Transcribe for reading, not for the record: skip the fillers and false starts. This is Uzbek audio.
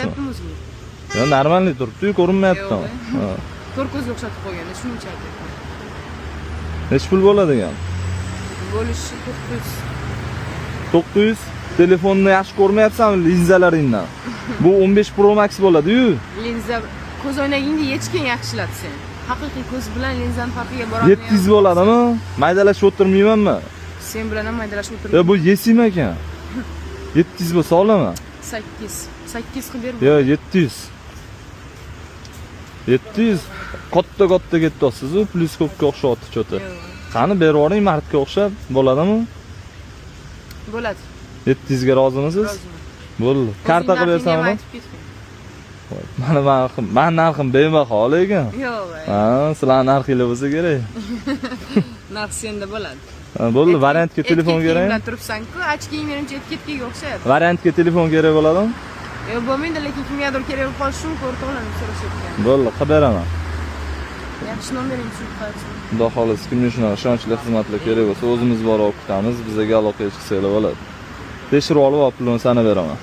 Ko'rsatyaptimi o'zimga? Yo, normalniy turibdi-yu, ko'rinmayapti. Ha. To'rt ko'zga o'xshatib qo'yganda shuning uchun aytyapman. Necha pul bo'ladigan? Bo'lishi 900. 900. Telefonni yaxshi ko'rmayapsanmi linzalaringdan? Bu 15 Pro Max bo'ladi-yu. Linza ko'z o'ynagingni yechgan yaxshilab sen. Haqiqiy ko'z bilan linzani farqiga boradi. 700 bo'ladimi? Maydalashib o'tirmaymanmi? Sen bilan ham maydalashib Ya o'tiribman. bu yesim ekan. 700 bo'lsa olaman. 8 qilib ber. Yo, 700. 700 katta ketdosiz-ku, plus ko'pga o'xshatdi cho'ta. Qani berib yuboring martga o'xshab, bo'ladimi? Bo'ladi. 700 ga rozimisiz? Roziman. Bo'ldi. Karta qilib bersammi? Men narxim bebaho lekin. Yo'q. Ha, sizlar narxinglar bo'lsa kerak. Narx senda bo'ladi. Ha, bo'ldi, variantga telefon kerak. bilan turibsan-ku, ochking menimcha etiketga o'xshaydi. Variantga telefon kerak bo'ladimi? Yo'q, bo'lmaydi, lekin kimgadir kerak bo'lib qolishi mumkin, o'rtoqlarni so'rashayotgan. Bo'ldi, qilib beraman. Yaxshi nomering tushib qo'ysin. Xudo xohlasa, kimga shunaqa ishonchli xizmatlar kerak bo'lsa, o'zimiz borib kutamiz, bizga aloqa qilsanglar bo'ladi. Tekshirib olib, pulini sanab beraman.